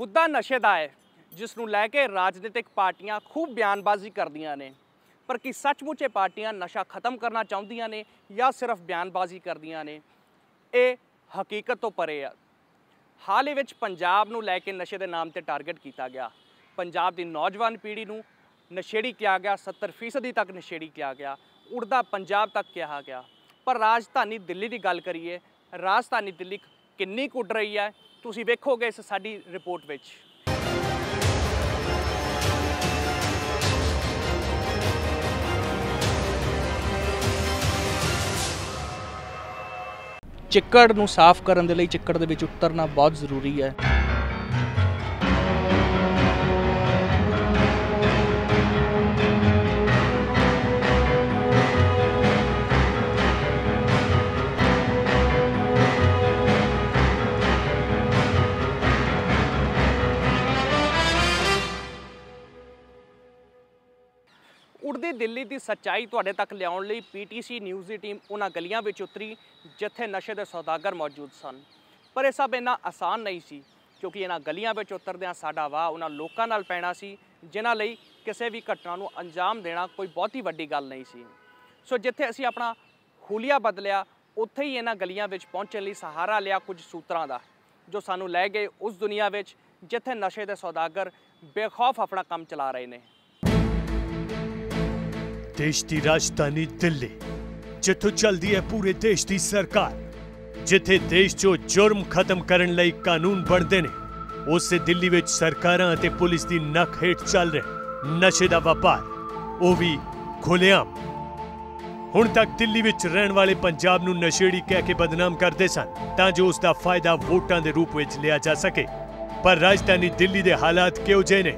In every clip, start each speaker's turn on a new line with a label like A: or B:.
A: मुद्दा नशे का है जिस नूं लैके राजनीतिक पार्टियां खूब बयानबाजी करदियां ने, पर कि सचमुच पार्टियां नशा खत्म करना चाहुंदियां ने या सिर्फ बयानबाजी करदियां ने, ये हकीकत तो परे है। हाल ही विच पंजाब नूं लैके नशे के नाम ते टारगेट किया गया। पंजाब की नौजवान पीढ़ी नूं नशेड़ी किया गया, 70% तक नशेड़ी किया गया, उड़दा पंजाब तक कहा गया। पर राजधानी दिल्ली की गल करिए, राजधानी दिल्ली किन्नी कुड़ रही है तुसीं वेखोगे इस साडी रिपोर्ट विच। चिक्कड़ नूं साफ करन दे लई चिक्कड़ दे विच उतरना बहुत जरूरी है। उड़दी दिल्ली की सच्चाई तुहाडे तक लियाउण लई PTC न्यूज़ की टीम उन्हां गलियां विच उतरी जिथे नशे के सौदागर मौजूद सन। पर यह सब इन्ना आसान नहीं सी, क्योंकि इन्हां गलियां विच उतरदिआं साडा वाह उन्हां लोकां नाल पैना सी जिन्हां लई किसी भी घटना नूं अंजाम देना कोई बहुती वड्डी गल नहीं सी। सो जिथे असीं अपना हुलिया बदलिया उत्थे ही इन्हां गलियां विच पहुंचण लई सहारा लिया कुछ सूत्रां दा, जो सानूं लै गए उस दुनिया विच जिथे नशे के सौदागर बेखौफ अपना काम चला रहे ने।
B: देश की राजधानी दिल्ली, जिथों चलती है पूरे देश की सरकार, जिथे देश चो जुर्म खत्म करने लई कानून बनते ने, उससे दिल्ली विच सरकारां ते पुलिस की नख हेठ चल रहे नशे का व्यापार, वो भी खुलेआम। हुण तक दिल्ली विच रहने वाले पंजाब नूं नशेड़ी कह के बदनाम करते सन तां जो उसका फायदा वोटां दे रूप विच लिया जा सके। पर राजधानी दिल्ली दे हालात किहो जे ने,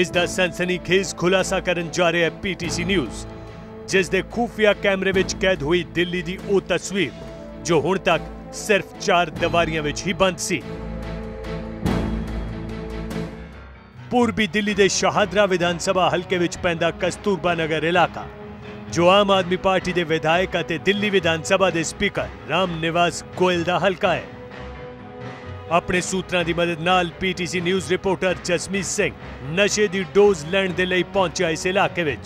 B: इसका सनसनीखेज खुलासा करन जा रहा है PTC न्यूज़, जिस दे खुफिया कैमरे विच कैद हुई दिल्ली दी ओ तस्वीर जो हुण तक सिर्फ 4 दीवारियां विच ही बंद सी। पूर्वी दिल्ली दे शाहदरा विधानसभा हल्के विच पैंदा कस्तूरबा नगर इलाका, जो आम आदमी पार्टी दे विधायक अते दिल्ली विधानसभा दे स्पीकर राम निवास गोयल दा हल्का है। अपने सूत्रां दी मदद नाल PTC news reporter Jasmeet Singh नशे दी डोज लैण दे लई पहुंचा इस इलाके विच।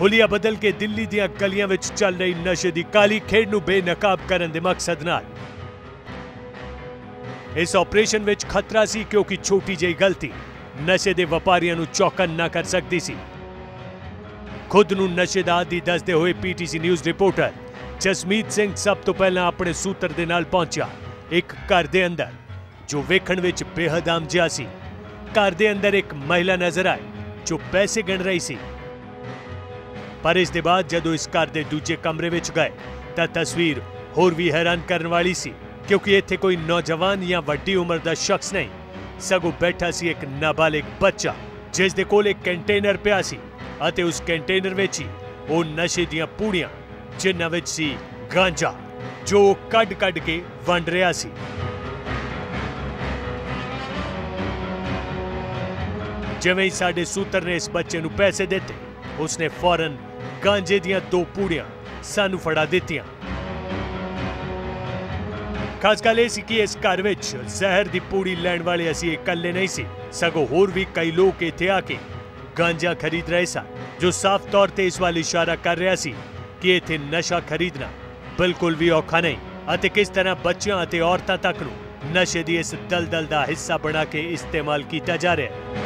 B: हुलिया बदल के दिल्ली दियां गलियां विच चल रही नशे दी काली खेड नूं बेनकाब करन दे मकसद नाल। इस ऑपरेशन विच खतरा सी, क्योंकि छोटी जी गलती नशे दे व्यापारियां नूं चौकन ना कर सकती सी। खुद नूं नशे दा आदी दसदे होए PTC news reporter Jasmeet Singh सब तो पहला अपने सूत्र दे नाल पहुंचा एक घर दे अंदर, जो वेखण विच बेहद आम जिहा सी। घर दे अंदर एक महिला नजर आई जो पैसे गिण रही सी। पर इस दे बाद जदों इस घर दे दूजे कमरे विच गए तां तस्वीर होर भी हैरान करने वाली सी, क्योंकि इत्थे कोई नौजवान या वड्डी उम्र दा शख्स नहीं, सगों बैठा सी एक नाबालिग बच्चा, जिस दे कोल एक कंटेनर पिया सी अते उस कंटेनर विच ही ओ नशे दियां पूड़ियां जिन्हां विच सी गांजा, जो कड के वंड रहा सी। जिवें ही साडे सूत्र ने इस बच्चे नूं पैसे दिते, उसने फौरन गांजे दियां 2 पूड़ियां सानू फड़ा दित्तियां। खास गल इह सी कि इस घर विच जहर दी पूड़ी लैण वाले असीं इकल्ले नहीं सी, सगों होर भी कई लोग इत्थे आके गांजा खरीद रहे सन, जो साफ तौर ते इस वाल इशारा कर रहा सी कि इत्थे नशा खरीदना बिल्कुल भी औखा नहीं, अते किस तरह बच्चियां अते औरतां तक नूं नशे दी इस दलदल दा हिस्सा बना के इस्तेमाल किया जा रहा है।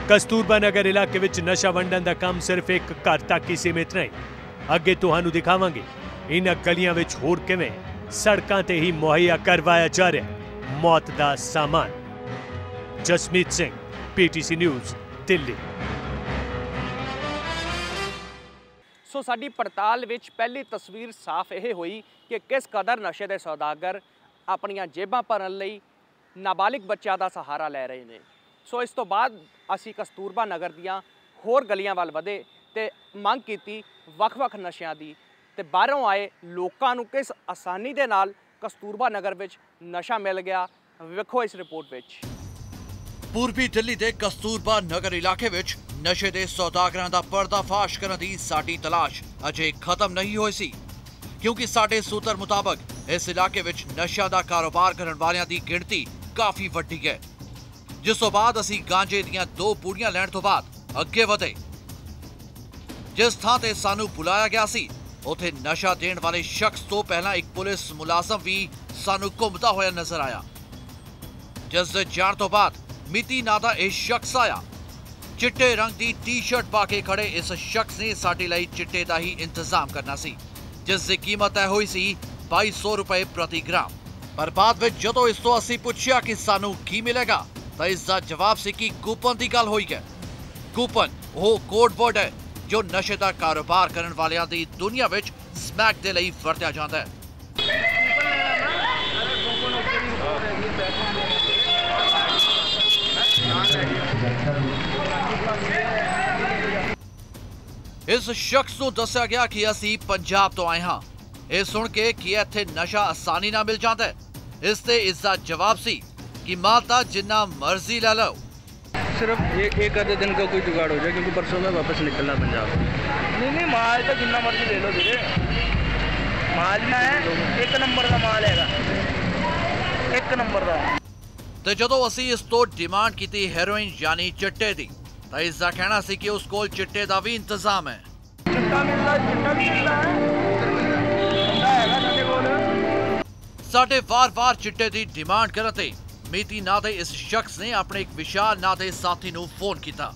B: कस्तूरबा नगर इलाके विच नशा वंडन दा काम सिर्फ एक घर तक ही सीमित नहीं, अगे तुहानू दिखावांगे इन्हां गलियां विच होर किवें सड़कां ते ही मुहैया करवाया जा रहा है मौत दा सामान। Jasmeet Singh, PTC news, Delhi.
A: सो साडी पड़ताल विच पहली तस्वीर साफ यह हुई कि किस कदर नशे के सौदागर अपनियां जेबां भरन लई नाबालिग बच्चों का सहारा लै रहे हैं। सो इस तो बाद असी कस्तूरबा नगर दियां होर गलियां वाल वधे ते मंग कीती वख-वख नशियां दी, ते बाहरों आए लोकां नूं किस आसानी दे नाल कस्तूरबा नगर विच नशा मिल गया, वेखो इस रिपोर्ट विच।
C: पूर्वी दिल्ली के कस्तूरबा नगर इलाके विच नशे के सौदागरां दा पर्दाफाश करन दी साडी तलाश अजे खत्म नहीं होई सी, क्योंकि साडे सूत्र मुताबक इस इलाके विच नशा दा कारोबार करन वालियां दी गिणती ਕਾਫੀ ਵੱਡੀ ਹੈ। ਜਿਸ ਤੋਂ ਬਾਅਦ ਅਸੀਂ ਗਾਂਜੇ ਦੀਆਂ 2 ਪੂੜੀਆਂ ਲੈਣ ਤੋਂ ਬਾਅਦ ਅੱਗੇ ਵਧੇ। ਜਿਸ ਥਾਂ ਤੇ ਸਾਨੂੰ ਬੁਲਾਇਆ ਗਿਆ ਸੀ ਉੱਥੇ ਨਸ਼ਾ ਦੇਣ ਵਾਲੇ ਸ਼ਖਸ ਤੋਂ ਪਹਿਲਾਂ ਇੱਕ ਪੁਲਿਸ ਮੁਲਾਜ਼ਮ ਵੀ ਸਾਨੂੰ ਘੁੰਮਦਾ ਹੋਇਆ ਨਜ਼ਰ ਆਇਆ। ਜਿਸ ਦੇ ਜਾਣ ਤੋਂ ਬਾਅਦ ਮਿਤੀ ਨਾਂ ਦਾ ਇਹ ਸ਼ਖਸ ਆਇਆ। ਚਿੱਟੇ ਰੰਗ ਦੀ ਟੀ-ਸ਼ਰਟ ਪਾ ਕੇ ਖੜੇ ਇਸ ਸ਼ਖਸ ਨੇ ਸਾਡੇ ਲਈ ਚਿੱਟੇ ਦਾ ਹੀ ਇੰਤਜ਼ਾਮ ਕਰਨਾ ਸੀ, ਜਿਸ ਦੀ ਕੀਮਤ ਤੈਅ ਹੋਈ ਸੀ 2200 ਰੁਪਏ ਪ੍ਰਤੀ ਗ੍ਰਾਮ। ਪਰ ਬਾਅਦ ਵਿੱਚ ਜਦੋਂ ਇਸ ਤੋਂ ਅਸੀਂ ਪੁੱਛਿਆ ਕਿ ਸਾਨੂੰ ਕੀ ਮਿਲੇਗਾ ਤਾਂ ਇਸ ਦਾ ਜਵਾਬ ਸੀ ਕਿ ਕੂਪਨ ਦੀ ਗੱਲ ਹੋਈ ਹੈ। ਕੂਪਨ ਉਹ ਕੋਡ ਵਰਡ ਹੈ ਜੋ ਨਸ਼ੇ ਦਾ ਕਾਰੋਬਾਰ ਕਰਨ ਵਾਲਿਆਂ ਦੀ ਦੁਨੀਆ ਵਿੱਚ ਸਮੈਕ ਦੇ ਲਈ ਵਰਤਿਆ ਜਾਂਦਾ ਹੈ। ਇਸ ਸ਼ਖਸ ਨੂੰ ਦੱਸਿਆ ਗਿਆ ਕਿ ਅਸੀਂ ਪੰਜਾਬ ਤੋਂ ਆਏ ਹਾਂ। ਇਹ ਸੁਣ ਕੇ ਕਿ ਇੱਥੇ ਨਸ਼ਾ ਆਸਾਨੀ ਨਾਲ ਮਿਲ ਜਾਂਦਾ ਹੈ, ਇਸ ਤੇ ਇਸ ਦਾ ਜਵਾਬ ਸੀ कि माता जिन्ना मर्जी ला लो,
D: सिर्फ एक आधे दिन का कोई जुगाड़ हो जाए, क्योंकि परसों में वापस निकलना पंजाब। नहीं माल तो जिन्ना मर्जी ले लो धीरे, माल ना है एक नंबर का माल हैगा, एक नंबर का।
C: ਤੇ ਜਦੋਂ ਅਸੀਂ ਇਸ ਤੋਂ ਡਿਮਾਂਡ ਕੀਤੀ ਹੈਰੋਇਨ ਯਾਨੀ ਚਿੱਟੇ ਦੀ ਤਾਂ ਇਸ ਦਾ ਕਹਿਣਾ ਸੀ ਕਿ ਉਸ ਕੋਲ ਚਿੱਟੇ ਦਾ ਵੀ ਇੰਤਜ਼ਾਮ ਹੈ।
D: ਚਿੱਟਾ ਵੀ ਮਿਲਦਾ ਹੈ, ਹੈਗਾ ਸਾਡੇ ਕੋਲ।
C: ਸਾਡੇ ਵਾਰ-ਵਾਰ ਚਿੱਟੇ ਦੀ ਡਿਮਾਂਡ ਕਰਨ ਤੇ ਮਿਤੀ ਨਾਂ ਦੇ ਇਸ ਸ਼ਖਸ ਨੇ ਆਪਣੇ ਇੱਕ ਵਿਸ਼ਾਲ ਨਾਂ ਦੇ ਸਾਥੀ ਨੂੰ ਫੋਨ ਕੀਤਾ।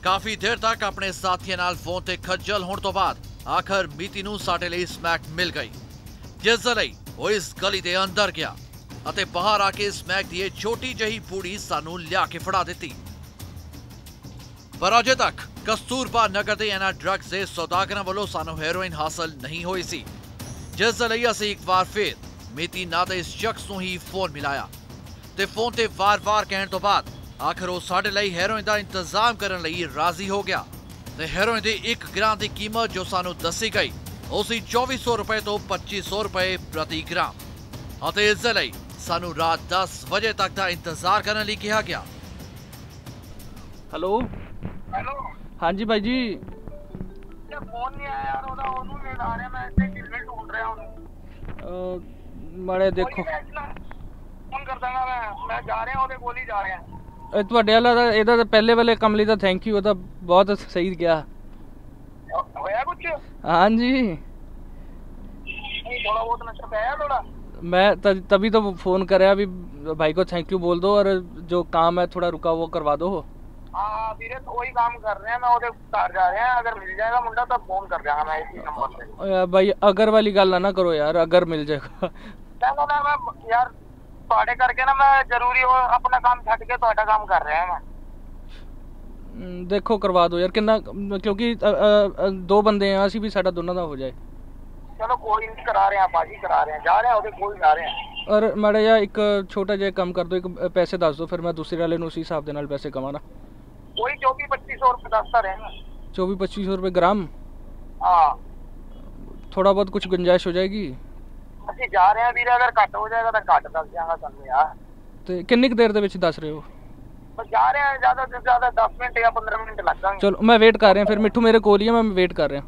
C: ਕਾਫੀ ਦੇਰ ਤੱਕ ਆਪਣੇ ਸਾਥੀਆਂ ਨਾਲ ਫੋਨ ਤੇ ਖੱਜਲ ਹੋਣ ਤੋਂ ਬਾਅਦ ਆਖਰ ਮਿਤੀ ਨੂੰ ਸਾਡੇ ਲਈ ਸਮੈਕ ਮਿਲ ਗਈ, ਜਿਸ ਦੇ ਲਈ ਉਹ ਇਸ ਗਲੀ ਦੇ ਅੰਦਰ ਗਿਆ ਅਤੇ ਬਾਹਰ ਆ ਕੇ ਸਮੈਕ ਦੀ ਛੋਟੀ ਜਿਹੀ ਪੂੜੀ ਸਾਨੂੰ ਲਿਆ ਕੇ ਫੜਾ ਦਿੱਤੀ। ਪਰ ਅਜੇ ਤੱਕ ਕਸਤੂਰਬਾ ਨਗਰ ਦੇ ਇਹਨਾਂ ਡਰੱਗਸ ਦੇ ਸੌਦਾਗਰਾਂ ਵੱਲੋਂ ਸਾਨੂੰ ਹੈਰੋਇਨ ਹਾਸਲ ਨਹੀਂ ਹੋਈ ਸੀ, ਜਿਸ ਦੇ ਲਈ ਅਸੀਂ ਇੱਕ ਵਾਰ ਫਿਰ ਮਿਤੀ ਨਾਂ ਦੇ ਇਸ ਸ਼ਖਸ ਨੂੰ ਹੀ ਫੋਨ ਮਿਲਾਇਆ ਤੇ ਫੋਨ ਤੇ ਵਾਰ-ਵਾਰ ਕਹਿਣ ਤੋਂ ਬਾਅਦ ਆਖਰ ਉਹ ਸਾਡੇ ਲਈ ਹੈਰੋਇਨ ਦਾ ਇੰਤਜ਼ਾਮ ਕਰਨ ਲਈ ਰਾਜ਼ੀ ਹੋ ਗਿਆ ਤੇ ਹੈਰੋਇਨ ਦੀ 1 ਗ੍ਰਾਮ ਦੀ ਕੀਮਤ ਜੋ ਸਾਨੂੰ ਦੱਸੀ ਗਈ ਉਹ ਸੀ 2400 ਰੁਪਏ ਤੋਂ 2500 ਰੁਪਏ ਪ੍ਰਤੀ ਗ੍ਰਾਮ ਅਤੇ ਇਸ ਦੇ ਲਈ ਸਾਨੂੰ ਰਾਤ 10 ਵਜੇ ਤੱਕ ਦਾ ਇੰਤਜ਼ਾਰ ਕਰਨ ਲਈ ਕਿਹਾ ਗਿਆ।
A: ਹੈਲੋ ਹਾਂਜੀ ਬਾਈ ਜੀ,
D: फोन नहीं आया यार, ਉਹਨੂੰ ਲੈ ਆ ਰਿਹਾ, ਮੈਂ ਇੱਥੇ ਕਿਵੇਂ ਢੂੰਡ ਰਿਹਾ ਉਹਨੂੰ।
A: ਮਾੜੇ ਦੇਖੋ
D: ਫੋਨ ਕਰ ਦਾਂਗਾ ਮੈਂ ਜਾ ਰਿਹਾ ਉਹਦੇ ਕੋਲ ਹੀ ਜਾ ਰਿਹਾ।
A: ਤੁਹਾਡੇ ਵਾਲਾ ਦਾ ਇਹਦਾ ਤਾਂ ਪਹਿਲੇ ਵਾਲੇ ਕੰਮ ਲਈ ਤਾਂ ਥੈਂਕ ਯੂ, ਉਹ ਤਾਂ ਬਹੁਤ ਸਹੀ ਗਿਆ।
D: ਹੋਇਆ ਕੁਝ?
A: ਹਾਂਜੀ
D: थोड़ा बहुत नशा पाया थोड़ा।
A: मैं तभी तो फोन कराया भी भाई को थैंक यू बोल दो और जो काम है थोड़ा रुका वो करवा दो।
D: हाँ ਵੀਰੇ वही काम कर रहे हैं, मैं ਉਹਦੇ ਘਰ ਜਾ ਰਿਹਾ, अगर मिल जाएगा मुंडा तो फोन कर देगा मैं इसी नंबर पे।
A: यार भाई अगर वाली गल ना करो यार, अगर मिल जाएगा
D: ना मैं यार ਤੁਹਾਡੇ ਕਰਕੇ ਨਾ ਮੈਂ ਜ਼ਰੂਰੀ ਉਹ ਆਪਣਾ ਕੰਮ ਛੱਡ ਕੇ ਤੁਹਾਡਾ ਕੰਮ ਕਰ ਰਿਹਾ ਮੈਂ।
A: देखो करवा दो यार, कितना क्योंकि 2 बंदे हैं, ਅਸੀਂ ਵੀ ਸਾਡਾ ਦੋਨਾਂ ਦਾ ਹੋ ਜਾਏ।
D: ਚਲੋ ਕੋਈ ਨਹੀਂ, ਕਰਾ ਰਹੇ ਆ ਬਾਜੀ, ਕਰਾ ਰਹੇ ਆ, ਜਾ ਰਹੇ ਆ ਉਹਦੇ ਕੋਲ ਜਾ ਰਹੇ ਆ।
A: और माड़ा या एक छोटा ਜਿਹਾ ਕੰਮ ਕਰ ਦੋ, ਇੱਕ ਪੈਸੇ ਦੱਸ ਦੋ, ਫਿਰ ਮੈਂ ਦੂਸਰੇ ਵਾਲੇ ਨੂੰ ਉਸੇ ਹਿਸਾਬ ਦੇ ਨਾਲ ਪੈਸੇ ਕਮਾਣਾ।
D: वही 24-2500 रुपये दसता रहेगा।
A: 24-2500 रुपये ग्राम?
D: हाँ
A: थोड़ा बहुत कुछ गुंजाइश हो जाएगी।
D: ਅਸੀਂ ਜਾ ਰਹੇ ਆ ਵੀਰੇ, ਅਗਰ ਘੱਟ ਹੋ ਜਾਏਗਾ ਤਾਂ ਘੱਟ ਦੱਸ ਦਿਆਂਗਾ ਤੁਹਾਨੂੰ ਯਾਰ।
A: ਤੇ ਕਿੰਨੀ ਕੁ ਦੇਰ ਦੇ ਵਿੱਚ ਦੱਸ ਰਹੇ ਹੋ?
D: ਬਸ ਜਾ ਰਹੇ ਆ, ਜ਼ਿਆਦਾ ਤੋਂ ਜ਼ਿਆਦਾ 10 ਮਿੰਟ ਜਾਂ 15 ਮਿੰਟ ਲੱਗਣਗੇ।
A: ਚਲੋ ਮੈਂ ਵੇਟ ਕਰ ਰਿਹਾ, ਫਿਰ ਮਿੱਠੂ ਮੇਰੇ ਕੋਲ ਹੀ ਹੈ, ਮੈਂ ਵੇਟ ਕਰ ਰਿਹਾ।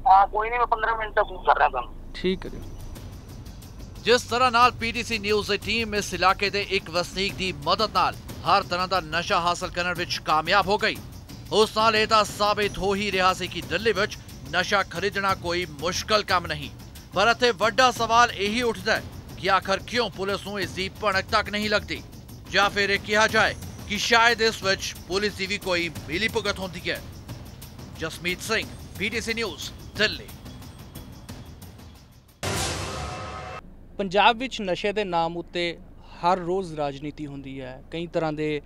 D: ਹਾਂ ਕੋਈ ਨਹੀਂ, ਮੈਂ 15 ਮਿੰਟ ਤੱਕ ਕਰ ਰਿਹਾ ਤੁਹਾਨੂੰ।
A: ਠੀਕ ਹੈ ਜੀ।
C: ਜਿਸ ਤਰ੍ਹਾਂ ਨਾਲ ਪੀਟੀਸੀ ਨਿਊਜ਼ ਦੀ ਟੀਮ ਇਸ ਇਲਾਕੇ ਦੇ ਇੱਕ ਵਸਨੀਕ ਦੀ ਮਦਦ ਨਾਲ ਹਰ ਤਰ੍ਹਾਂ ਦਾ ਨਸ਼ਾ ਹਾਸਲ ਕਰਨ ਵਿੱਚ ਕਾਮਯਾਬ ਹੋ ਗਈ, ਉਸ ਨਾਲ ਇਹ ਤਾਂ ਸਾਬਿਤ ਹੋ ਹੀ ਰਿਹਾ ਸੀ ਕਿ ਦਿੱਲੀ ਵਿੱਚ ਨਸ਼ਾ ਖਰੀਦਣਾ ਕੋਈ ਮੁਸ਼ਕਲ ਕੰਮ ਨਹੀਂ। ਪਰ ਇੱਥੇ ਵੱਡਾ ਸਵਾਲ ਇਹੀ ਉੱਠਦਾ ਹੈ ਕਿ ਆਖਰ ਕਿਉਂ ਪੁਲਿਸ ਨੂੰ ਇਸ ਦੀ ਭਣਕ ਤੱਕ ਨਹੀਂ ਲੱਗਦੀ, ਜਾਂ ਫਿਰ ਇਹ ਕਿਹਾ ਜਾਏ ਕਿ ਸ਼ਾਇਦ ਇਸ ਵਿੱਚ ਪੁਲਿਸ ਦੀ ਵੀ ਕੋਈ ਮਿਲੀ ਭੁਗਤ ਹੁੰਦੀ ਹੈ। Jasmeet Singh, PTC news, Delhi.
A: ਪੰਜਾਬ ਵਿੱਚ ਨਸ਼ੇ ਦੇ ਨਾਮ ਉੱਤੇ ਹਰ ਰੋਜ਼ ਰਾਜਨੀਤੀ ਹੁੰਦੀ ਹੈ, ਕਈ ਤਰ੍ਹਾਂ ਦੇ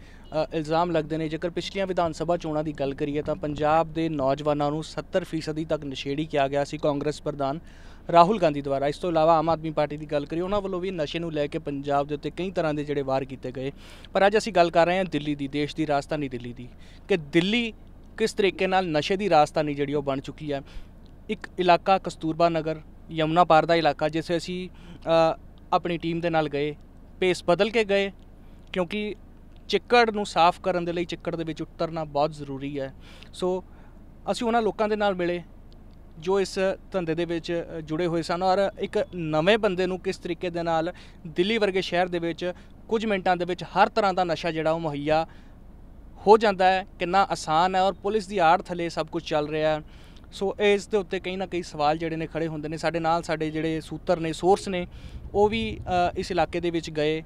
A: ਇਲਜ਼ਾਮ ਲੱਗਦੇ ਨੇ। ਜੇਕਰ ਪਿਛਲੀਆਂ ਵਿਧਾਨ ਸਭਾ ਚੋਣਾਂ ਦੀ ਗੱਲ ਕਰੀਏ ਤਾਂ ਪੰਜਾਬ ਦੇ ਨੌਜਵਾਨਾਂ ਨੂੰ 70% ਤੱਕ ਨਸ਼ੇੜੀ ਕਿਹਾ ਗਿਆ ਸੀ ਕਾਂਗਰਸ ਪ੍ਰਧਾਨ ਰਾਹੁਲ ਗਾਂਧੀ ਦੁਆਰਾ। ਇਸ ਤੋਂ ਇਲਾਵਾ ਆਮ ਆਦਮੀ ਪਾਰਟੀ ਦੀ ਗੱਲ ਕਰੀਏ, ਉਹਨਾਂ ਵੱਲੋਂ ਵੀ ਨਸ਼ੇ ਨੂੰ ਲੈ ਕੇ ਪੰਜਾਬ ਦੇ ਉੱਤੇ ਕਈ ਤਰ੍ਹਾਂ ਦੇ ਜਿਹੜੇ ਵਾਰ ਕੀਤੇ ਗਏ। ਪਰ ਅੱਜ ਅਸੀਂ ਗੱਲ ਕਰ ਰਹੇ ਹਾਂ ਦਿੱਲੀ ਦੀ, ਦੇਸ਼ ਦੀ ਰਾਜਧਾਨੀ ਦਿੱਲੀ ਦੀ, ਕਿ ਦਿੱਲੀ ਕਿਸ ਤਰੀਕੇ ਨਾਲ ਨਸ਼ੇ ਦੀ ਰਾਜਧਾਨੀ ਜਿਹੜੀ ਉਹ ਬਣ ਚੁੱਕੀ ਹੈ। ਇੱਕ ਇਲਾਕਾ ਕਸਤੂਰਬਾ ਨਗਰ, ਯਮੁਨਾ ਪਾਰ ਦਾ ਇਲਾਕਾ, ਜਿੱਥੇ ਅਸੀਂ ਆਪਣੀ ਟੀਮ ਦੇ ਨਾਲ ਗਏ, ਪੇਸ ਬਦਲ ਕੇ ਗਏ, ਕਿਉਂਕਿ ਚਿੱਕੜ ਨੂੰ ਸਾਫ਼ ਕਰਨ ਦੇ ਲਈ ਚਿੱਕੜ ਦੇ ਵਿੱਚ ਉਤਰਨਾ ਬਹੁਤ ਜ਼ਰੂਰੀ ਹੈ। ਸੋ ਅਸੀਂ ਉਹਨਾਂ ਲੋਕਾਂ ਦੇ ਨਾਲ ਮਿਲੇ ਜੋ ਇਸ ਧੰਦੇ ਦੇ ਵਿੱਚ ਜੁੜੇ ਹੋਏ ਸਨ ਔਰ ਇੱਕ ਨਵੇਂ ਬੰਦੇ ਨੂੰ ਕਿਸ ਤਰੀਕੇ ਦੇ ਨਾਲ ਦਿੱਲੀ ਵਰਗੇ ਸ਼ਹਿਰ ਦੇ ਵਿੱਚ ਕੁਝ ਮਿੰਟਾਂ ਦੇ ਵਿੱਚ ਹਰ ਤਰ੍ਹਾਂ ਦਾ ਨਸ਼ਾ ਜਿਹੜਾ ਉਹ ਮੁਹੱਈਆ ਹੋ ਜਾਂਦਾ ਹੈ, ਕਿੰਨਾ ਆਸਾਨ ਹੈ ਔਰ ਪੁਲਿਸ ਦੀ ਆੜ ਥੱਲੇ ਸਭ ਕੁਝ ਚੱਲ ਰਿਹਾ ਹੈ। ਸੋ ਇਸ ਦੇ ਉੱਤੇ ਕਈ ਨਾ ਕਈ ਸਵਾਲ ਜਿਹੜੇ ਨੇ ਖੜੇ ਹੁੰਦੇ ਨੇ। ਸਾਡੇ ਨਾਲ ਸਾਡੇ ਜਿਹੜੇ ਸੂਤਰ ਨੇ, ਸੋਰਸ ਨੇ, ਉਹ ਵੀ ਇਸ ਇਲਾਕੇ ਦੇ ਵਿੱਚ ਗਏ।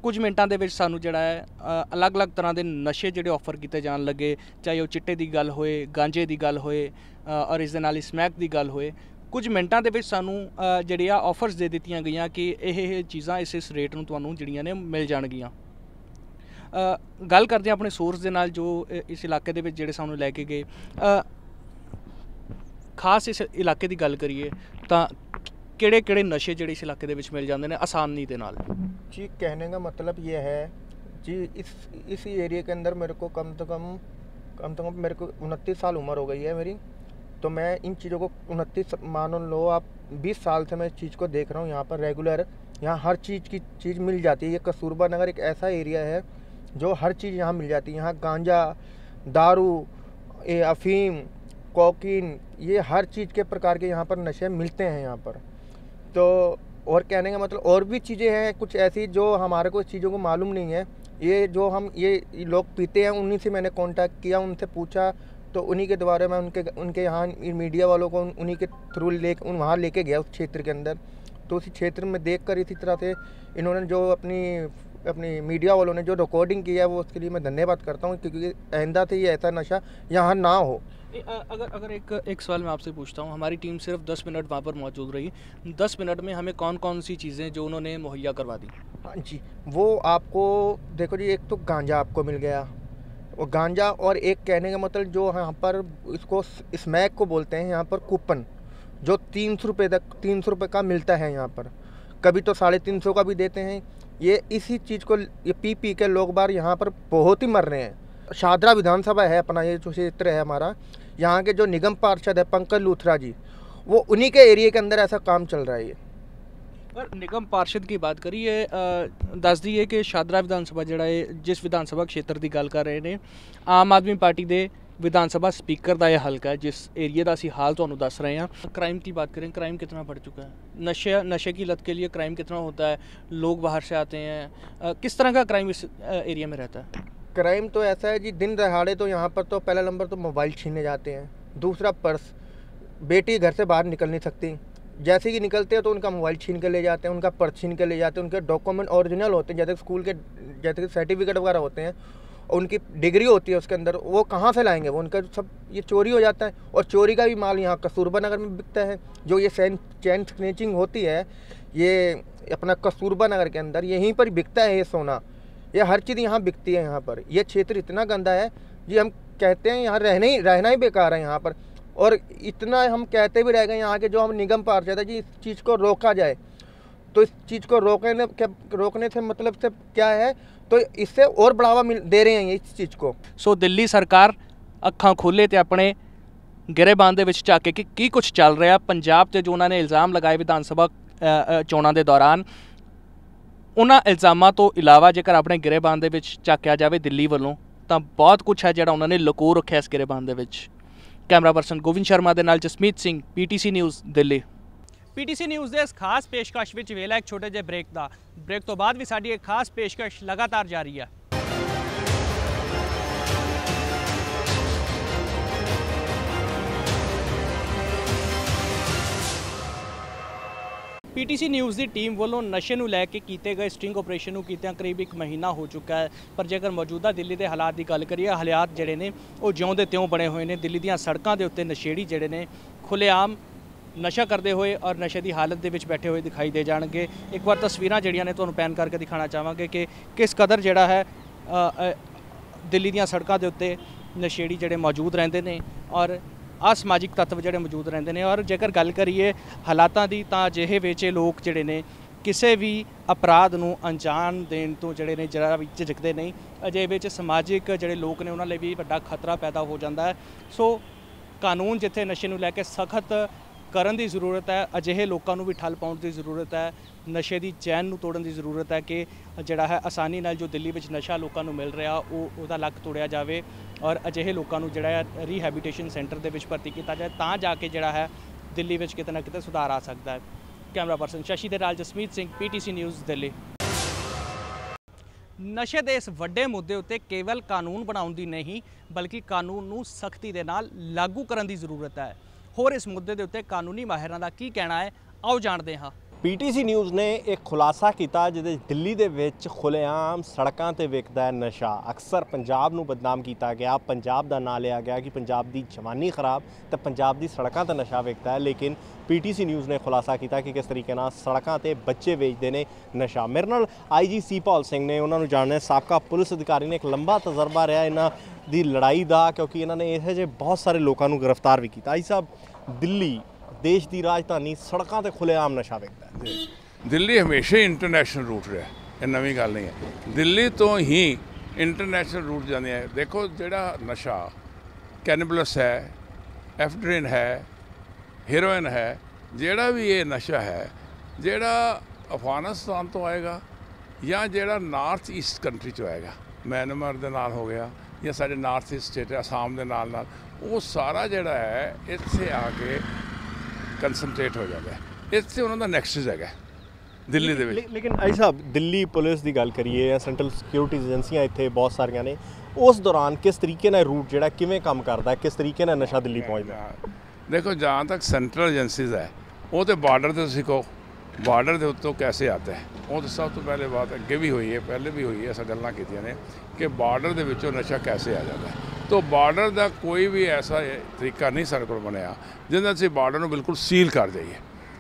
A: ਕੁਝ ਮਿੰਟਾਂ ਦੇ ਵਿੱਚ ਸਾਨੂੰ ਜਿਹੜਾ ਹੈ ਅਲੱਗ-ਅਲੱਗ ਤਰ੍ਹਾਂ ਦੇ ਨਸ਼ੇ ਜਿਹੜੇ ਆਫਰ ਕੀਤੇ ਜਾਣ ਲੱਗੇ, ਚਾਹੇ ਉਹ ਚਿੱਟੇ ਦੀ ਗੱਲ ਹੋਏ, ਗਾਂਜੇ ਦੀ ਗੱਲ ਹੋਏ ਔਰ ਇਸ ਦੇ ਨਾਲ ਹੀ ਸਮੈਕ ਦੀ ਗੱਲ ਹੋਏ। ਕੁਝ ਮਿੰਟਾਂ ਦੇ ਵਿੱਚ ਸਾਨੂੰ ਜਿਹੜੀਆਂ ਆਫਰਸ ਦੇ ਦਿੱਤੀਆਂ ਗਈਆਂ ਕਿ ਇਹ ਚੀਜ਼ਾਂ ਇਸ ਰੇਟ ਨੂੰ ਤੁਹਾਨੂੰ ਜਿਹੜੀਆਂ ਨੇ ਮਿਲ ਜਾਣਗੀਆਂ। ਗੱਲ ਕਰਦੇ ਹਾਂ ਆਪਣੇ ਸੋਰਸ ਦੇ ਨਾਲ ਜੋ ਇਸ ਇਲਾਕੇ ਦੇ ਵਿੱਚ ਜਿਹੜੇ ਸਾਨੂੰ ਲੈ ਕੇ ਗਏ। ਖਾਸ ਇਸ ਇਲਾਕੇ ਦੀ ਗੱਲ ਕਰੀਏ ਤਾਂ ਕਿਹੜੇ नशे ਜਿਹੜੇ इस इलाके ਦੇ ਵਿੱਚ ਮਿਲ ਜਾਂਦੇ ਨੇ आसानी ਦੇ ਨਾਲ?
E: जी कहने का मतलब ये है जी, इस एरिया के अंदर मेरे को कम तो कम मेरे को 29 साल उम्र हो गई है मेरी। तो मैं इन चीज़ों को 29 मान लो आप 20 साल से मैं इस चीज़ को देख रहा हूँ। यहाँ पर रेगुलर यहाँ हर चीज़ की चीज़ मिल जाती है। ये कस्तूरबा नगर एक ऐसा एरिया है जो हर चीज़ यहाँ मिल जाती है। यहाँ गांजा, दारू, अफीम, कोकीन, ये हर चीज़ के प्रकार के यहाँ पर नशे मिलते हैं यहाँ पर। तो और कहने का मतलब और भी चीज़ें हैं कुछ ऐसी जो हमारे को इस चीज़ों को मालूम नहीं है। ये जो हम ये लोग पीते हैं उन्हीं से मैंने कांटेक्ट किया, उनसे पूछा तो उन्हीं के द्वारा मैं उनके यहाँ मीडिया वालों को उन्हीं के थ्रू वहाँ लेके गया उस क्षेत्र के अंदर। तो उसी क्षेत्र में देखकर इसी तरह से इन्होंने जो अपनी मीडिया वालों ने जो रिकॉर्डिंग किया है वो उसके लिए मैं धन्यवाद करता हूँ, क्योंकि आइंदा से ये ऐसा नशा यहाँ ना हो।
A: अगर एक सवाल मैं आपसे पूछता हूँ, हमारी टीम सिर्फ 10 मिनट वहाँ पर मौजूद रही, 10 मिनट में हमें कौन कौन सी चीज़ें जो उन्होंने मुहैया करवा दी?
E: हाँ जी, वो आपको देखो जी, एक तो गांजा आपको मिल गया, और गांजा, और एक कहने का मतलब जो यहाँ पर इसको स्मैक को बोलते हैं यहाँ पर, कूपन जो 300 रुपये का मिलता है यहाँ पर, कभी तो 350 का भी देते हैं। ये इसी चीज़ को ये पी के लोग बार यहाँ पर बहुत ही मर रहे हैं। शादरा विधानसभा है अपना, ये जो क्षेत्र है हमारा, यहाँ के जो निगम पार्षद है पंकज लूथरा जी, वो उन्हीं के एरिया के अंदर ऐसा काम चल रहा है। ये
A: पर निगम पार्षद की बात करिए, दस दी है कि शादरा विधानसभा जड़ा है, जिस विधानसभा क्षेत्र की गल कर रहे हैं, आम आदमी पार्टी के विधानसभा स्पीकर का यह हल्का है जिस एरिए का असी हाल तुहानू दस रहे हैं। क्राइम की बात करें, क्राइम कितना बढ़ चुका है? नशे की लत के लिए क्राइम कितना होता है? लोग बाहर से आते हैं, किस तरह का क्राइम इस एरिया में रहता है?
E: क्राइम तो ऐसा है जी, दिन दहाड़े तो यहाँ पर तो पहला नंबर तो मोबाइल छीने जाते हैं, दूसरा पर्स, बेटी घर से बाहर निकल नहीं सकती, जैसे कि निकलते हैं तो उनका मोबाइल छीन के ले जाते हैं, उनका पर्स छीन के ले जाते हैं, उनके डॉक्यूमेंट ओरिजिनल होते हैं, जैसे स्कूल के जैसे सर्टिफिकेट वगैरह होते हैं, उनकी डिग्री होती है उसके अंदर, वो कहाँ से लाएंगे? वो उनका सब ये चोरी हो जाता है। और चोरी का भी माल यहाँ कस्तूरबा नगर में बिकता है। जो ये चैन स्नैचिंग होती है ये अपना कस्तूरबा नगर के अंदर यहीं पर बिकता है ये सोना, ये हर चीज़ यहाँ बिकती है यहाँ पर। ये क्षेत्र इतना गंदा है जी, हम कहते हैं यहाँ रहना ही बेकार है यहाँ पर। और इतना हम कहते भी रह गए यहाँ के जो हम निगम पार्षद है जी, इस चीज़ को रोका जाए। तो इस चीज़ को रोकने से मतलब से क्या है, तो इससे और बढ़ावा दे रहे हैं इस चीज़ को।
A: सो दिल्ली सरकार ਅੱਖਾਂ ਖੋਲੇ ਤੇ ਆਪਣੇ ਗਿਰੇਬਾਨ ਦੇ ਵਿੱਚ ਝਾਕੇ ਕਿ ਕੀ ਕੁਝ ਚੱਲ ਰਿਹਾ ਪੰਜਾਬ ਤੇ ਜੋ ਉਹਨਾਂ ਨੇ ਇਲਜ਼ਾਮ ਲਗਾਏ ਵਿਧਾਨ ਸਭਾ ਚੋਣਾਂ ਦੇ ਦੌਰਾਨ, ਉਹਨਾਂ ਇਲਜ਼ਾਮਾਂ ਤੋਂ ਇਲਾਵਾ ਜੇਕਰ ਆਪਣੇ ਗਿਰੇਬਾਨ ਦੇ ਵਿੱਚ ਝਾਕਿਆ ਜਾਵੇ ਦਿੱਲੀ ਵੱਲੋਂ ਤਾਂ ਬਹੁਤ ਕੁਝ ਹੈ ਜਿਹੜਾ ਉਹਨਾਂ ਨੇ ਲੁਕੋ ਰੱਖਿਆ ਇਸ ਗਿਰੇਬਾਨ ਦੇ ਵਿੱਚ। ਕੈਮਰਾ ਪਰਸਨ ਗੋਵਿੰਦ ਸ਼ਰਮਾ ਦੇ ਨਾਲ Jasmeet Singh, PTC news Delhi. PTC news ਦੇ ਇਸ ਖਾਸ ਪੇਸ਼ਕਸ਼ ਵਿੱਚ ਵੇਲਾ ਇੱਕ ਛੋਟੇ ਜਿਹੇ ਬ੍ਰੇਕ ਦਾ। ਬ੍ਰੇਕ ਤੋਂ ਬਾਅਦ ਵੀ ਸਾਡੀ ਇੱਕ ਖਾਸ ਪੇਸ਼ਕਸ਼ ਲਗਾਤਾਰ ਜਾਰੀ ਹੈ। PTC ਨਿਊਜ਼ ਦੀ ਟੀਮ ਵੱਲੋਂ ਨਸ਼ੇ ਨੂੰ ਲੈ ਕੇ ਕੀਤੇ ਗਏ ਸਟਿੰਗ ਆਪਰੇਸ਼ਨ ਨੂੰ ਕੀਤਿਆਂ ਕਰੀਬ 1 ਮਹੀਨਾ ਹੋ ਚੁੱਕਾ ਹੈ। ਪਰ ਜੇਕਰ ਮੌਜੂਦਾ ਦਿੱਲੀ ਦੇ ਹਾਲਾਤ ਦੀ ਗੱਲ ਕਰੀਏ, ਹਾਲਾਤ ਜਿਹੜੇ ਨੇ ਉਹ ਜਿਉਂ ਦੇ ਤਿਉਂ ਬਣੇ ਹੋਏ ਨੇ। ਦਿੱਲੀ ਦੀਆਂ ਸੜਕਾਂ ਦੇ ਉੱਤੇ ਨਸ਼ੇੜੀ ਜਿਹੜੇ ਨੇ ਖੁੱਲ੍ਹੇਆਮ ਨਸ਼ਾ ਕਰਦੇ ਹੋਏ ਔਰ ਨਸ਼ੇ ਦੀ ਹਾਲਤ ਦੇ ਵਿੱਚ ਬੈਠੇ ਹੋਏ ਦਿਖਾਈ ਦੇ ਜਾਣਗੇ। ਇੱਕ ਵਾਰ ਤਸਵੀਰਾਂ ਜਿਹੜੀਆਂ ਨੇ ਤੁਹਾਨੂੰ ਪੈਨ ਕਰਕੇ ਦਿਖਾਉਣਾ ਚਾਹਾਂਗੇ ਕਿ ਕਿਸ ਕਦਰ ਜਿਹੜਾ ਹੈ ਦਿੱਲੀ ਦੀਆਂ ਸੜਕਾਂ ਦੇ ਉੱਤੇ ਨਸ਼ੇੜੀ ਜਿਹੜੇ ਮੌਜੂਦ ਰਹਿੰਦੇ ਨੇ ਔਰ ਅਸਮਾਜਿਕ ਤੱਤਵ ਜਿਹੜੇ ਮੌਜੂਦ ਰਹਿੰਦੇ ਨੇ। ਔਰ ਜੇਕਰ ਗੱਲ ਕਰੀਏ ਹਾਲਾਤਾਂ ਦੀ ਤਾਂ ਅਜਿਹੇ ਵਿੱਚ ਲੋਕ ਜਿਹੜੇ ਨੇ ਕਿਸੇ ਵੀ ਅਪਰਾਧ ਨੂੰ ਅੰਜਾਮ ਦੇਣ ਤੋਂ ਜਿਹੜੇ ਨੇ ਜਰਾ ਵੀ ਝਿਜਕਦੇ ਨਹੀਂ। ਅਜਿਹੇ ਵਿੱਚ ਸਮਾਜਿਕ ਜਿਹੜੇ ਲੋਕ ਨੇ ਉਹਨਾਂ ਲਈ ਵੀ ਵੱਡਾ ਖਤਰਾ ਪੈਦਾ ਹੋ ਜਾਂਦਾ ਹੈ। ਸੋ ਕਾਨੂੰਨ ਜਿੱਥੇ ਨਸ਼ੇ ਨੂੰ ਲੈ ਕੇ ਸਖਤ ਕਰਨ ਦੀ ਜ਼ਰੂਰਤ ਹੈ, ਅਜਿਹੇ ਲੋਕਾਂ ਨੂੰ ਵੀ ਠੱਲ ਪਾਉਣ ਦੀ ਜ਼ਰੂਰਤ ਹੈ, ਨਸ਼ੇ ਦੀ ਚੈਨ ਨੂੰ ਤੋੜਨ ਦੀ ਜ਼ਰੂਰਤ ਹੈ ਕਿ ਜਿਹੜਾ ਹੈ ਆਸਾਨੀ ਨਾਲ ਜੋ ਦਿੱਲੀ ਵਿੱਚ ਨਸ਼ਾ ਲੋਕਾਂ ਨੂੰ ਮਿਲ ਰਿਹਾ ਉਹਦਾ ਲੱਕ ਤੋੜਿਆ ਜਾਵੇ ਔਰ ਅਜਿਹੇ ਲੋਕਾਂ ਨੂੰ ਜਿਹੜਾ ਹੈ ਰੀਹੈਬਿਟੇਸ਼ਨ ਸੈਂਟਰ ਦੇ ਵਿੱਚ ਭਰਤੀ ਕੀਤਾ ਜਾਏ ਤਾਂ ਜਾ ਕੇ ਜਿਹੜਾ ਹੈ ਦਿੱਲੀ ਵਿੱਚ ਕਿਤੇ ਨਾ ਕਿਤੇ ਸੁਧਾਰ ਆ ਸਕਦਾ ਹੈ। ਕੈਮਰਾ ਪਰਸਨ ਸ਼ਸ਼ੀ ਦੇ ਨਾਲ ਜਸਮੀਤ ਸਿੰਘ, PTC ਨਿਊਜ਼, ਦਿੱਲੀ। ਨਸ਼ੇ ਦੇ ਇਸ ਵੱਡੇ ਮੁੱਦੇ ਉੱਤੇ ਕੇਵਲ ਕਾਨੂੰਨ ਬਣਾਉਣ ਦੀ ਨਹੀਂ ਬਲਕਿ ਕਾਨੂੰਨ ਨੂੰ ਸਖਤੀ ਦੇ ਨਾਲ ਲਾਗੂ ਕਰਨ ਦੀ ਜ਼ਰੂਰਤ ਹੈ। ਹੋਰ ਇਸ ਮੁੱਦੇ ਦੇ ਉੱਤੇ ਕਾਨੂੰਨੀ ਮਾਹਿਰਾਂ ਦਾ ਕੀ ਕਹਿਣਾ ਹੈ, ਆਓ ਜਾਣਦੇ ਹਾਂ।
F: PTC ਨਿਊਜ਼ ਨੇ ਇੱਕ ਖੁਲਾਸਾ ਕੀਤਾ ਜਿਹਦੇ ਦਿੱਲੀ ਦੇ ਵਿੱਚ ਖੁੱਲ੍ਹੇਆਮ ਸੜਕਾਂ ਤੇ ਵਿਕਦਾ ਹੈ ਨਸ਼ਾ। ਅਕਸਰ ਪੰਜਾਬ ਨੂੰ ਬਦਨਾਮ ਕੀਤਾ ਗਿਆ, ਪੰਜਾਬ ਦਾ ਨਾਂ ਲਿਆ ਗਿਆ ਕਿ ਪੰਜਾਬ ਦੀ ਜਵਾਨੀ ਖਰਾਬ ਤੇ ਪੰਜਾਬ ਦੀ ਸੜਕਾਂ ਤੇ ਨਸ਼ਾ ਵਿਕਦਾ ਹੈ, ਲੇਕਿਨ PTC ਨਿਊਜ਼ ਨੇ ਖੁਲਾਸਾ ਕੀਤਾ ਕਿ ਕਿਸ ਤਰੀਕੇ ਨਾਲ ਸੜਕਾਂ ਤੇ ਬੱਚੇ ਵੇਚਦੇ ਨੇ ਨਸ਼ਾ। ਮੇਰੇ ਨਾਲ IG ਸੀਪਾਲ ਸਿੰਘ ਨੇ, ਉਹਨਾਂ ਨੂੰ ਜਾਣਨਾ। ਸਾਬਕਾ ਪੁਲਿਸ ਅਧਿਕਾਰੀ ਨੇ, ਇੱਕ ਲੰਬਾ ਤਜਰਬਾ ਰਿਹਾ ਇਹਨਾਂ ਦੀ ਲੜਾਈ ਦਾ, ਕਿਉਂਕਿ ਇਹਨਾਂ ਨੇ ਇਹੋ ਜਿਹੇ ਬਹੁਤ ਸਾਰੇ ਲੋਕਾਂ ਨੂੰ ਗ੍ਰਿਫਤਾਰ ਵੀ ਕੀਤਾ। ਆਈ ਸਾਹਿਬ, ਦਿੱਲੀ देश की राजधानी, सड़कों ते खुलेआम नशा विकदा है।
G: दिल्ली हमेशा ही इंटरनेशनल रूट रहा है, ये नवी गल नहीं है। दिल्ली तो ही इंटरनेशनल रूट जाने हैं। देखो जिहड़ा नशा कैनबलस है, एफड्रिन है, हेरोइन है, जिहड़ा भी ये नशा है जिहड़ा अफगानिस्तान तो आएगा या जिहड़ा नॉर्थ ईस्ट कंट्री चो आएगा, म्यांमार दे नाल हो गया या साडे नॉर्थ ईस्ट स्टेट आसाम दे नाल वो सारा जिहड़ा है इत्थे आके कंसनट्रेट हो जाता है। इससे उन्होंने नैक्सस है दिल्ली दे विच।
F: लेकिन आई साहब, दिल्ली पुलिस की गल करिए या सेंट्रल सिक्योरिटी एजेंसियां इत्थे बहुत सारियां ने, उस दौरान किस तरीके नाल रूट जिहड़ा किवें काम करदा है, किस तरीके नाल नशा दिल्ली पहुंचदा है?
G: देखो जहाँ तक सेंट्रल एजेंसीज है वो तो बार्डर से सीखो, बार्डर के उत्तों कैसे आता है वो तो सब तो पहले बात अगे भी हुई है, पहले भी हुई है, ऐसा गल्लां कीतियां ने कि बार्डर के विचों नशा कैसे आ जाता है। तो बार्डर का कोई भी ऐसा तरीका नहीं सारे को बनया जिहदे असीं बार्डर नूं बिल्कुल सील कर जाइए।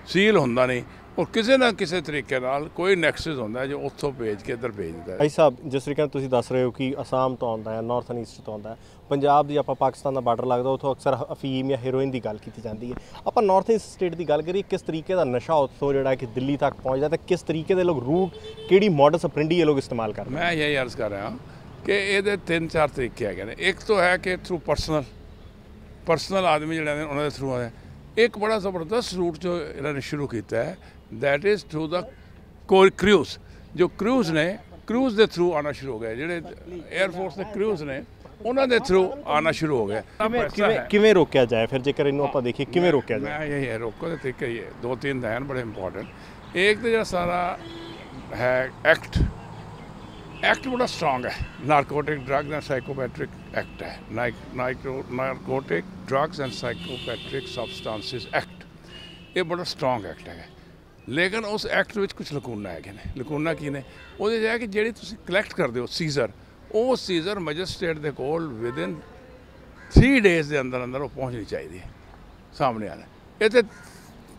G: सील हुंदा नहीं और किसी ना किसी तरीके नाल कोई नैक्सस हुंदा है जो उत्थों भेज के इधर भेज दिंदा है।
F: भाई साहब, जिस तरीके तुसीं दस रहे हो कि आसाम तो आउंदा है, नॉर्थन ईस्ट तो आउंदा है, पंजाब दी आपां पाकिस्तान दा बार्डर लगदा, उत्थों अक्सर अफीम या हेरोइन की गल की जाती है। आपां नॉर्थ ईस्ट स्टेट की गल करिए, किस तरीके का नशा उत्थों जिहड़ा कि दिल्ली तक पहुँचदा ते किस तरीके के लोग रूट, किहड़ी मॉडस ऑपरेंडी ये लोग इस्तेमाल करदे?
G: मैं यही अर्ज़ कर रहा कि ये 3-4 तरीके है। एक तो है कि थ्रू परसनल आदमी जो उन्होंने थ्रू आए। एक बड़ा ज़बरदस्त रूट जो इन्होंने शुरू किया है, that is through the cruise. जो क्रूज़ ने क्रूज़ के थ्रू आना शुरू हो गए, जो एयरफोर्स के क्रूज़ ने उन्होंने थ्रू आना शुरू हो गया।
F: किवें रोकया जाए फिर, जेकर इन्हूं आपां देखिए किवें रोकया जाए?
G: मैं यही है, रोको के तरीके ये 2-3 हैं बड़े इंपॉर्टेंट। एक तो जो सारा है एक्ट बड़ा स्ट्रॉन्ग है, narcotic drugs and psychotropic act है, narcotic drugs and psychotropic substances act. ये बड़ा स्ट्रॉन्ग एक्ट है, लेकिन उस एक्ट में कुछ लकूना है। लकूना की ने वो है कि जी तुम कलैक्ट करते हो सीजर, वो सीजर मजिस्ट्रेट के कोल विदिन 3 डेज़ के अंदर अंदर वो पहुँचनी चाहिए सामने आने। ये तो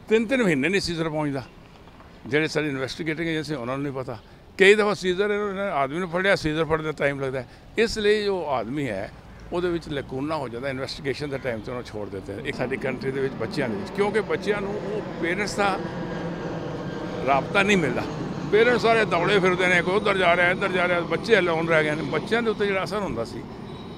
G: 3-3 महीने नहीं सीजर पहुँचता। जेडे सारी इन्वेस्टिगेटिंग एजेंसी उन्होंने नहीं पता। कई दफ़ा सीजर इन्होंने आदमी ने फड़िया, सीजर फड़ने टाइम लगता है, इसलिए जो आदमी है वो लकूना हो जाता है। इन्वेस्टिगेशन के टाइम से उन्होंने छोड़ देते हैं। एक साडी कंट्री के बच्चों के, क्योंकि बच्चों को पेरेंट्स का राबता नहीं मिलता। पेरेंट्स सारे दौड़े फिरते हैं, कोई उधर जा रहा है, इधर जा रहा है, बच्चे अलोन रह गए। बच्चों के उत्ते जो असर होंदा सी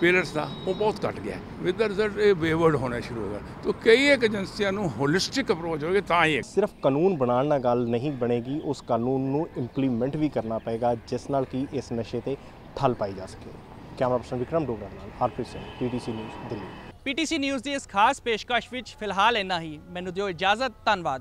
G: पेरेंट्स का वो बहुत घट गया। विद द रिजल्ट ये बेवर्ड होना शुरू हो गया। तो कई एक एजेंसियों को होलिस्टिक अप्रोच होगी तां ही।
F: सिर्फ कानून बनाने नाल गल नहीं बनेगी, उस कानून को इंप्लीमेंट भी करना पएगा जिस नाल कि इस नशे ते ठल पाई जा सके। कैमरा पर्सन विक्रम डोगरा नाल Harpreet Singh, PTC news Delhi.
A: PTC news की इस खास पेशकश विच फिलहाल इन्ना ही। मैनूं दिओ इजाज़त, धन्नवाद।